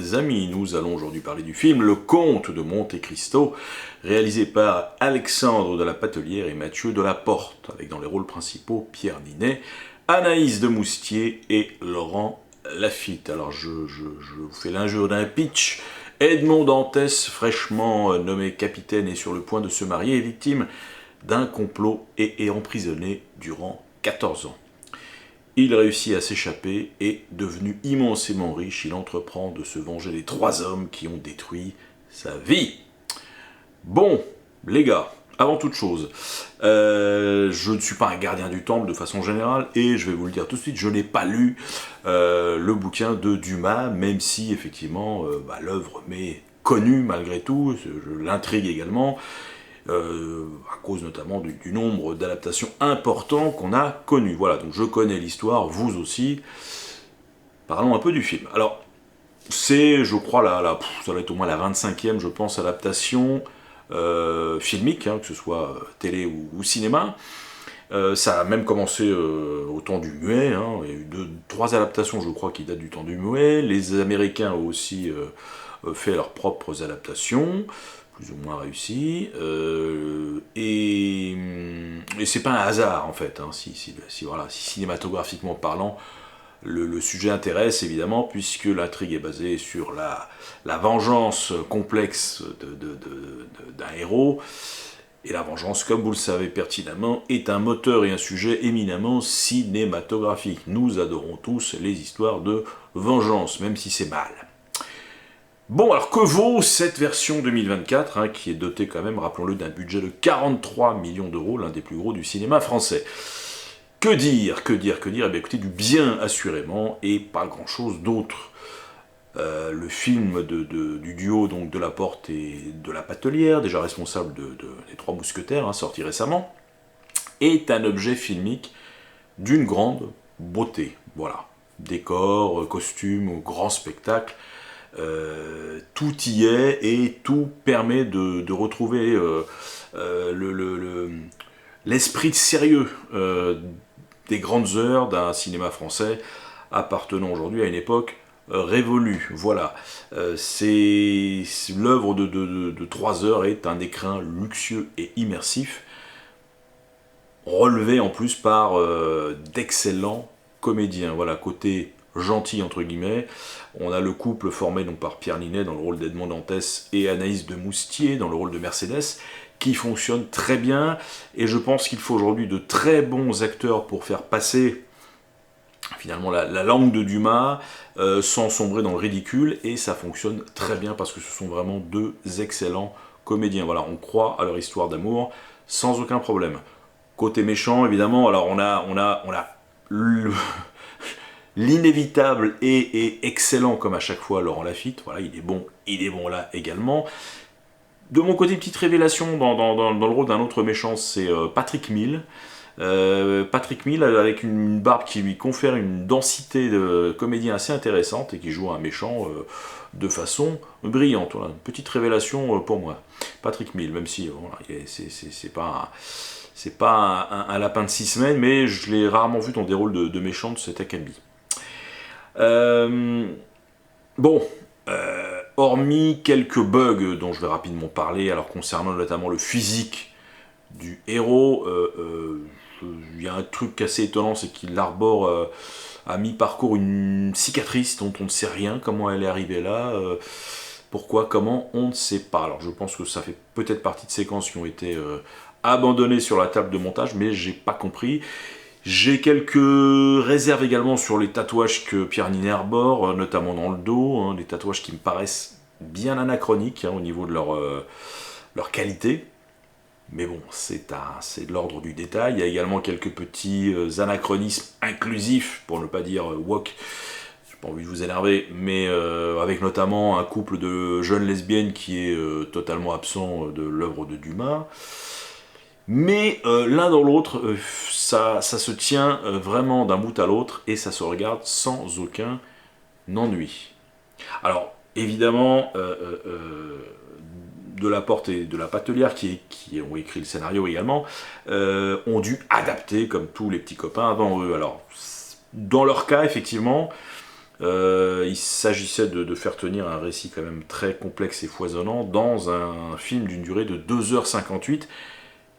chers amis, nous allons aujourd'hui parler du film Le Comte de Monte Cristo, réalisé par Alexandre de la Patelière et Mathieu Delaporte, avec dans les rôles principaux Pierre Ninet, Anaïs de Moustier et Laurent Lafitte. Alors je vous fais l'injure d'un pitch. Edmond Dantès, fraîchement nommé capitaine, est sur le point de se marier et victime d'un complot et est emprisonné durant 14 ans. Il réussit à s'échapper et, devenu immensément riche, il entreprend de se venger des 3 hommes qui ont détruit sa vie. Bon, les gars, avant toute chose, je ne suis pas un gardien du temple de façon générale, et je vais vous le dire tout de suite, je n'ai pas lu le bouquin de Dumas, même si effectivement l'œuvre m'est connue malgré tout, l'intrigue également, à cause notamment du nombre d'adaptations importants qu'on a connues. Voilà, donc je connais l'histoire, vous aussi. Parlons un peu du film. Alors, c'est, je crois, ça va être au moins la 25e, je pense, adaptation filmique, que ce soit télé ou cinéma. Ça a même commencé au temps du muet, il y a eu 3 adaptations, je crois, qui datent du temps du muet. Les Américains ont aussi fait leurs propres adaptations, plus ou moins réussies, et c'est pas un hasard en fait, si cinématographiquement parlant, le sujet intéresse évidemment, puisque l'intrigue est basée sur la vengeance complexe d'un héros, et la vengeance, comme vous le savez pertinemment, est un moteur et un sujet éminemment cinématographique. Nous adorons tous les histoires de vengeance, même si c'est mal. Bon, alors que vaut cette version 2024, qui est dotée quand même, rappelons-le, d'un budget de 43 millions d'euros, l'un des plus gros du cinéma français. Que dire Eh bien écoutez, du bien assurément, et pas grand-chose d'autre. Le film du duo donc Delaporte et de la Patelière, déjà responsable des 3 Mousquetaires, sorti récemment, est un objet filmique d'une grande beauté. Voilà, décor, costumes, grand spectacle, tout y est et tout permet de retrouver l'esprit de sérieux des grandes heures d'un cinéma français appartenant aujourd'hui à une époque révolue. Voilà, l'œuvre de 3 heures est un écrin luxueux et immersif, relevé en plus par d'excellents comédiens. Voilà, côté gentil entre guillemets, on a le couple formé donc par Pierre Ninet dans le rôle d'Edmond Dantès et Anaïs de Moustier dans le rôle de Mercedes, qui fonctionne très bien, et je pense qu'il faut aujourd'hui de très bons acteurs pour faire passer finalement la langue de Dumas sans sombrer dans le ridicule, et ça fonctionne très bien parce que ce sont vraiment 2 excellents comédiens. Voilà, on croit à leur histoire d'amour sans aucun problème. Côté méchant, évidemment, alors on a l'inévitable et excellent comme à chaque fois Laurent Lafitte. Voilà, il est bon là également. De mon côté, petite révélation dans le rôle d'un autre méchant, c'est Patrick Mille. Patrick Mille avec une barbe qui lui confère une densité de comédien assez intéressante et qui joue un méchant de façon brillante. Voilà, une petite révélation pour moi. Patrick Mille, même si c'est pas un lapin de 6 semaines, mais je l'ai rarement vu dans des rôles de méchant de cet acabit. Hormis quelques bugs dont je vais rapidement parler, alors concernant notamment le physique du héros, il y a un truc assez étonnant, c'est qu'il arbore à mi-parcours une cicatrice dont on ne sait rien, comment elle est arrivée là, pourquoi, comment, on ne sait pas. Alors je pense que ça fait peut-être partie de séquences qui ont été abandonnées sur la table de montage, mais j'ai pas compris. J'ai quelques réserves également sur les tatouages que Pierre Ninet arbore, notamment dans le dos, des tatouages qui me paraissent bien anachroniques au niveau de leur qualité. Mais bon, c'est de l'ordre du détail. Il y a également quelques petits anachronismes inclusifs, pour ne pas dire woke. J'ai pas envie de vous énerver, mais avec notamment un couple de jeunes lesbiennes qui est totalement absent de l'œuvre de Dumas. Mais l'un dans l'autre, ça se tient vraiment d'un bout à l'autre et ça se regarde sans aucun ennui. Alors, évidemment, Delaporte et de la Patelière, qui ont écrit le scénario également, ont dû adapter comme tous les petits copains avant eux. Alors, dans leur cas, effectivement, Il s'agissait de faire tenir un récit quand même très complexe et foisonnant dans un film d'une durée de 2h58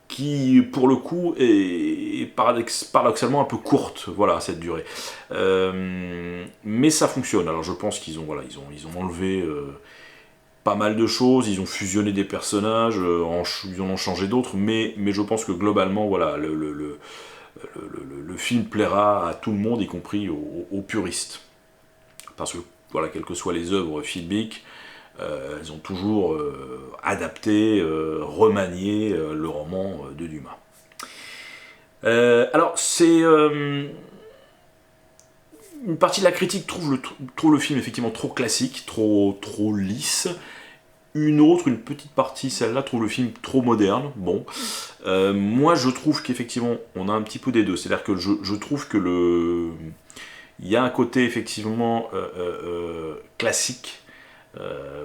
qui, pour le coup, est paradoxalement un peu courte, voilà, cette durée. Mais ça fonctionne. Alors je pense qu'ils ont, voilà, ils ont enlevé pas mal de choses, ils ont fusionné des personnages, ils en ont changé d'autres, mais je pense que globalement, voilà, le film plaira à tout le monde, y compris aux puristes. Parce que, voilà, quelles que soient les œuvres filmiques, elles ont toujours adapté, remanié le roman de Dumas. Alors, c'est... une partie de la critique trouve le film effectivement trop classique, trop lisse. Une petite partie, celle-là, trouve le film trop moderne. Bon, moi je trouve qu'effectivement, on a un petit peu des deux. C'est-à-dire que je trouve que il y a un côté effectivement classique,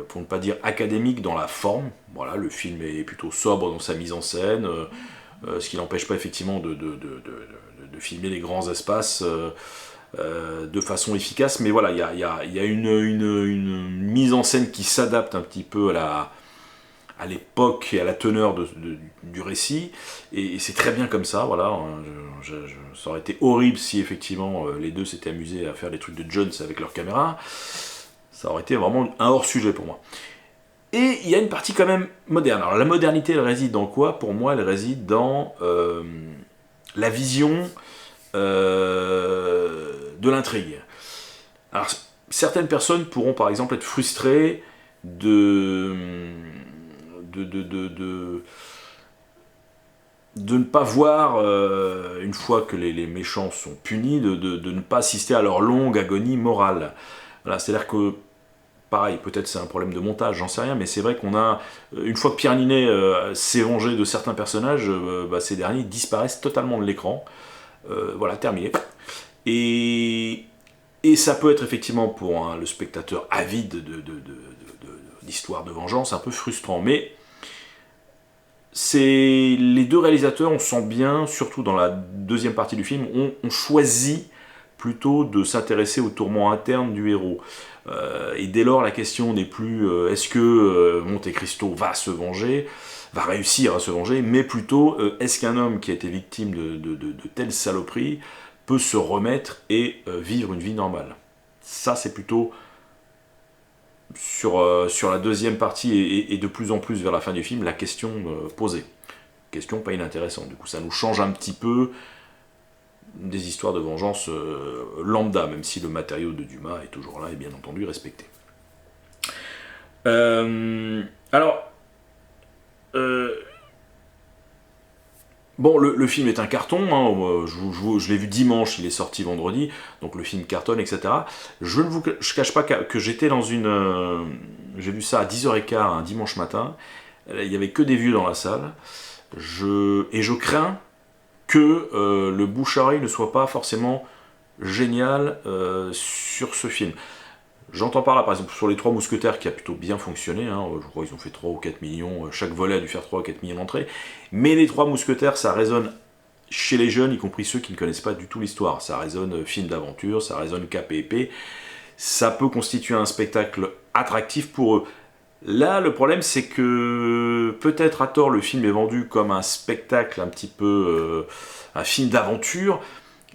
pour ne pas dire académique dans la forme. Voilà, le film est plutôt sobre dans sa mise en scène, ce qui n'empêche pas effectivement de filmer les grands espaces de façon efficace. Mais voilà, il y a une mise en scène qui s'adapte un petit peu à l'époque et à la teneur du récit, et c'est très bien comme ça, voilà. Ça aurait été horrible si effectivement les deux s'étaient amusés à faire des trucs de Jones avec leur caméra, ça aurait été vraiment un hors-sujet pour moi. Et il y a une partie quand même moderne. Alors la modernité, elle réside dans quoi? Pour moi, elle réside dans la vision de l'intrigue. Alors certaines personnes pourront par exemple être frustrées de ne pas voir, une fois que les méchants sont punis, de ne pas assister à leur longue agonie morale. Voilà, c'est-à-dire que, pareil, peut-être c'est un problème de montage, j'en sais rien, mais c'est vrai qu'on a, une fois que Pierre Ninet s'est vengé de certains personnages, ces derniers disparaissent totalement de l'écran. Voilà, terminé. Et ça peut être effectivement pour le spectateur avide d'histoires de vengeance un peu frustrant, mais les deux réalisateurs, on sent bien, surtout dans la deuxième partie du film, ont choisi plutôt de s'intéresser aux tourments internes du héros. Et dès lors, la question n'est plus est-ce que Monte Cristo va réussir à se venger, mais plutôt est-ce qu'un homme qui a été victime de telles saloperies peut se remettre et vivre une vie normale. Ça, c'est plutôt sur la deuxième partie et de plus en plus vers la fin du film, la question posée. Question pas inintéressante. Du coup, ça nous change un petit peu des histoires de vengeance lambda, même si le matériau de Dumas est toujours là et bien entendu respecté. Bon, le film est un carton, hein, je l'ai vu dimanche, il est sorti vendredi, donc le film cartonne, etc. Je ne vous cache pas que j'étais dans une... j'ai vu ça à 10h15 un dimanche matin, il n'y avait que des vieux dans la salle, et je crains que le bouche-à-oreille ne soit pas forcément génial sur ce film. J'entends par là, par exemple, sur les 3 Mousquetaires qui a plutôt bien fonctionné, hein, je crois qu'ils ont fait 3 ou 4 millions, chaque volet a dû faire 3 ou 4 millions d'entrées, mais les 3 Mousquetaires, ça résonne chez les jeunes, y compris ceux qui ne connaissent pas du tout l'histoire. Ça résonne film d'aventure, ça résonne cap et épée, ça peut constituer un spectacle attractif pour eux. Là, le problème, c'est que peut-être à tort, le film est vendu comme un spectacle un petit peu... un film d'aventure,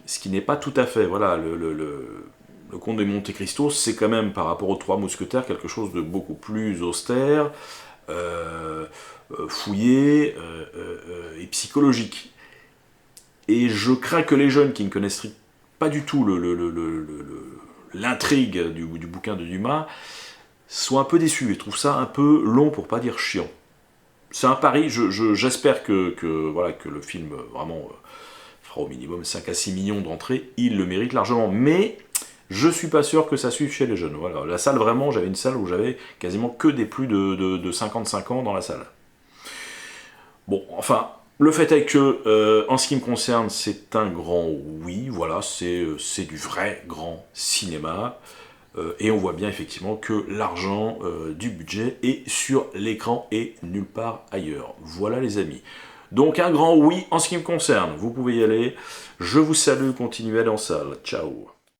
ce qui n'est pas tout à fait. Voilà, le Comte de Monte Cristo, c'est quand même, par rapport aux 3 Mousquetaires, quelque chose de beaucoup plus austère, fouillé et psychologique. Et je crains que les jeunes qui ne connaissent pas du tout l'intrigue du bouquin de Dumas soient un peu déçus et trouvent ça un peu long, pour pas dire chiant. C'est un pari, j'espère que le film vraiment fera au minimum 5 à 6 millions d'entrées, il le mérite largement, mais je suis pas sûr que ça suive chez les jeunes. Voilà. La salle, vraiment, j'avais une salle où j'avais quasiment que des plus de 55 ans dans la salle. Bon, enfin, le fait est que, en ce qui me concerne, c'est un grand oui, voilà, c'est du vrai grand cinéma, et on voit bien effectivement que l'argent du budget est sur l'écran et nulle part ailleurs. Voilà les amis. Donc un grand oui en ce qui me concerne, vous pouvez y aller. Je vous salue, continuez à aller en salle. Ciao.